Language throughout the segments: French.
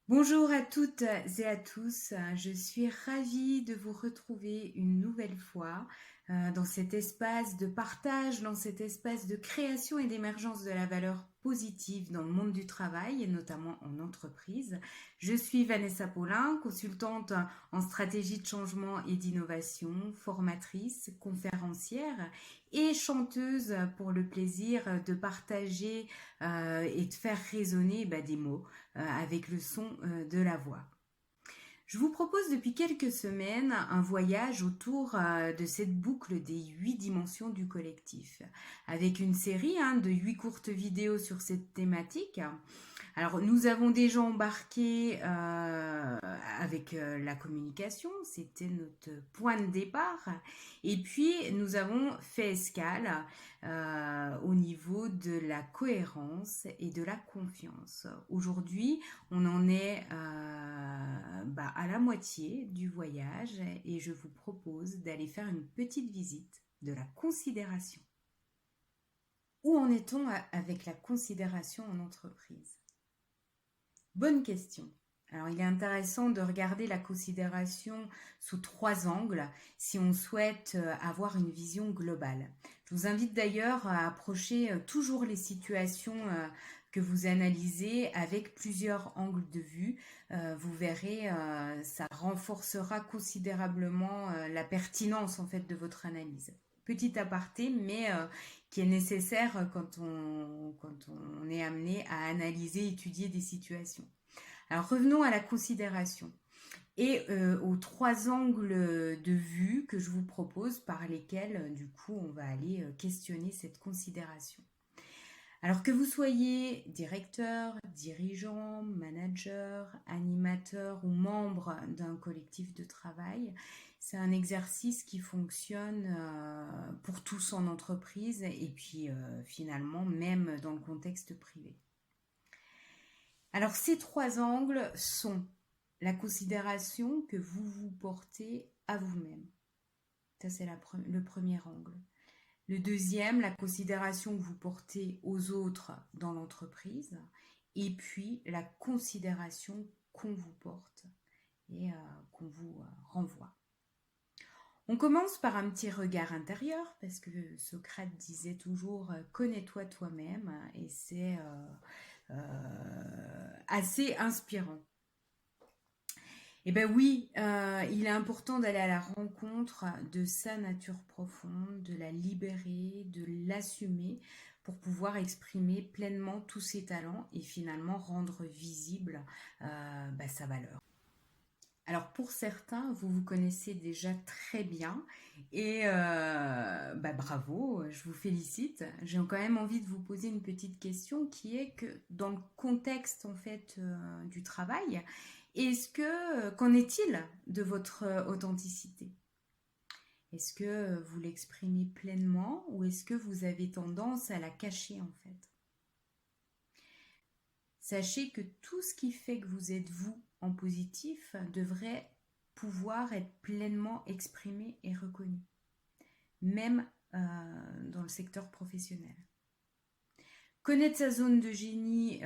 Bonjour à toutes et à tous, je suis ravie de vous retrouver une nouvelle fois dans cet espace de partage, dans cet espace de création et d'émergence de la valeur positive dans le monde du travail et notamment en entreprise. Je suis Vanessa Paulin, consultante en stratégie de changement et d'innovation, formatrice, conférencière et chanteuse pour le plaisir de partager et de faire résonner des mots avec le son de la voix. Je vous propose depuis quelques semaines un voyage autour de cette boucle des 8 dimensions du collectif, avec une série de 8 courtes vidéos sur cette thématique. Alors, nous avons déjà embarqué avec la communication, c'était notre point de départ. Et puis, nous avons fait escale au niveau de la cohérence et de la confiance. Aujourd'hui, on en est à la moitié du voyage et je vous propose d'aller faire une petite visite de la considération. Où en est-on avec la considération en entreprise? Bonne question. Alors, il est intéressant de regarder la considération sous 3 angles si on souhaite avoir une vision globale. Je vous invite d'ailleurs à approcher toujours les situations que vous analysez avec plusieurs angles de vue. Vous verrez, ça renforcera considérablement la pertinence en fait de votre analyse. Petit aparté, mais qui est nécessaire quand on est amené à analyser, étudier des situations. Alors revenons à la considération et aux 3 angles de vue que je vous propose par lesquels du coup on va aller questionner cette considération. Alors que vous soyez directeur, dirigeant, manager, animateur ou membre d'un collectif de travail, c'est un exercice qui fonctionne pour tous en entreprise et puis finalement même dans le contexte privé. Alors ces 3 angles sont la considération que vous vous portez à vous-même. Ça c'est le premier angle. Le deuxième, la considération que vous portez aux autres dans l'entreprise. Et puis la considération qu'on vous porte et qu'on vous renvoie. On commence par un petit regard intérieur parce que Socrate disait toujours connais-toi toi-même et c'est assez inspirant. Eh bien oui, il est important d'aller à la rencontre de sa nature profonde, de la libérer, de l'assumer pour pouvoir exprimer pleinement tous ses talents et finalement rendre visible sa valeur. Alors pour certains, vous vous connaissez déjà très bien et bravo, je vous félicite. J'ai quand même envie de vous poser une petite question qui est que dans le contexte en fait du travail, qu'en est-il de votre authenticité? Est-ce que vous l'exprimez pleinement ou est-ce que vous avez tendance à la cacher en fait? Sachez que tout ce qui fait que vous êtes vous en positif devrait pouvoir être pleinement exprimé et reconnu, même dans le secteur professionnel. Connaître sa zone de génie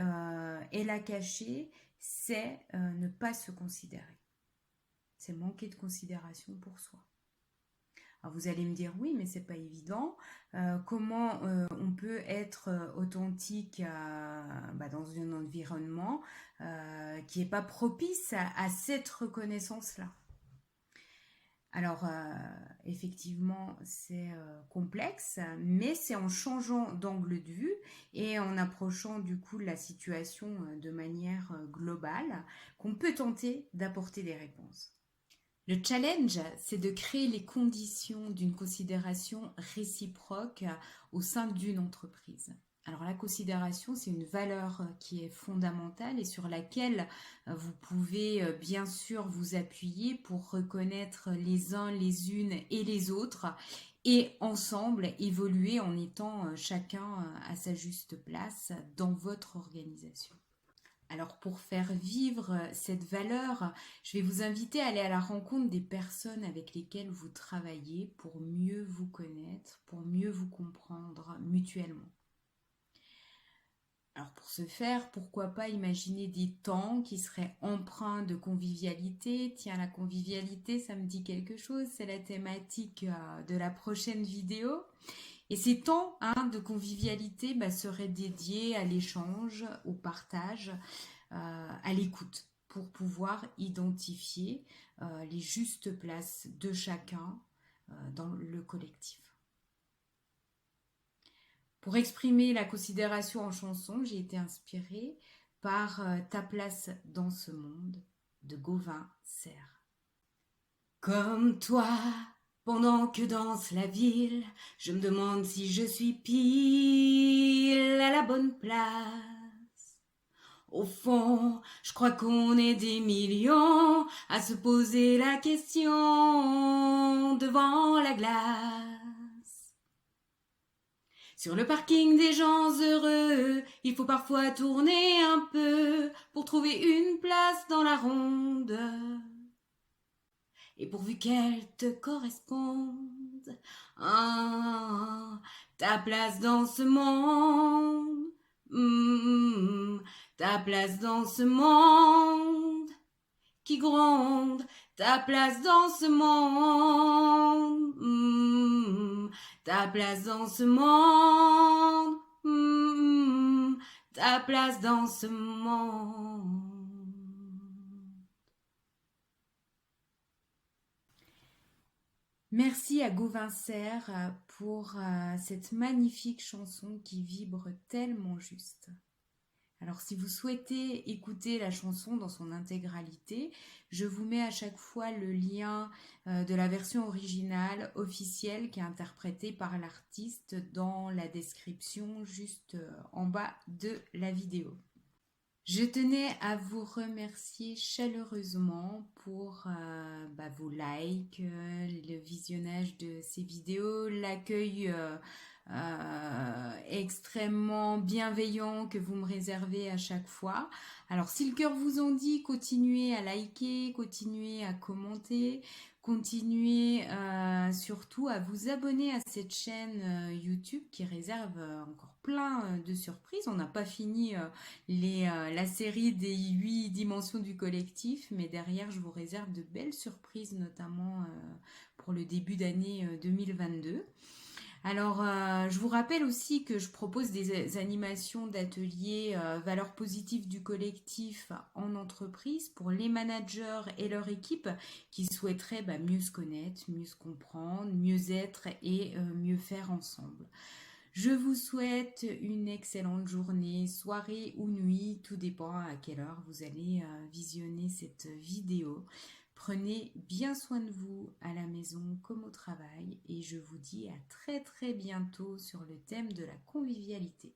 et la cacher, c'est ne pas se considérer. C'est manquer de considération pour soi. Alors vous allez me dire oui, mais c'est pas évident. Comment on peut être authentique dans un environnement qui n'est pas propice à cette reconnaissance-là? Alors effectivement c'est complexe, mais c'est en changeant d'angle de vue et en approchant du coup la situation de manière globale qu'on peut tenter d'apporter des réponses. Le challenge, c'est de créer les conditions d'une considération réciproque au sein d'une entreprise. Alors la considération, c'est une valeur qui est fondamentale et sur laquelle vous pouvez bien sûr vous appuyer pour reconnaître les uns, les unes et les autres et ensemble évoluer en étant chacun à sa juste place dans votre organisation. Alors pour faire vivre cette valeur, je vais vous inviter à aller à la rencontre des personnes avec lesquelles vous travaillez pour mieux vous connaître, pour mieux vous comprendre mutuellement. Alors pour ce faire, pourquoi pas imaginer des temps qui seraient empreints de convivialité. Tiens, la convivialité, ça me dit quelque chose, c'est la thématique de la prochaine vidéo. Et ces temps de convivialité seraient dédiés à l'échange, au partage, à l'écoute, pour pouvoir identifier les justes places de chacun dans le collectif. Pour exprimer la considération en chanson, j'ai été inspirée par Ta place dans ce monde de Gauvin Serre. Comme toi, pendant que danse la ville, je me demande si je suis pile à la bonne place. Au fond, je crois qu'on est des millions à se poser la question devant la glace. Sur le parking des gens heureux, il faut parfois tourner un peu pour trouver une place dans la ronde. Et pourvu qu'elle te corresponde, ta place dans ce monde, ta place dans ce monde qui gronde, ta place dans ce monde, ta place dans ce monde, ta place dans ce monde. Merci à Gauvin Serre pour cette magnifique chanson qui vibre tellement juste. Alors si vous souhaitez écouter la chanson dans son intégralité, je vous mets à chaque fois le lien de la version originale officielle qui est interprétée par l'artiste dans la description juste en bas de la vidéo. Je tenais à vous remercier chaleureusement pour vos likes, le visionnage de ces vidéos, l'accueil extrêmement bienveillant que vous me réservez à chaque fois. Alors si le cœur vous en dit, continuez à liker, continuez à commenter, continuez surtout à vous abonner à cette chaîne YouTube qui réserve encore plein de surprises. On n'a pas fini la série des 8 dimensions du collectif, mais derrière je vous réserve de belles surprises, notamment pour le début d'année 2022. Alors, je vous rappelle aussi que je propose des animations d'ateliers valeurs positives du collectif en entreprise pour les managers et leur équipe qui souhaiteraient mieux se connaître, mieux se comprendre, mieux être et mieux faire ensemble. Je vous souhaite une excellente journée, soirée ou nuit, tout dépend à quelle heure vous allez visionner cette vidéo. Prenez bien soin de vous à la maison comme au travail et je vous dis à très bientôt sur le thème de la convivialité.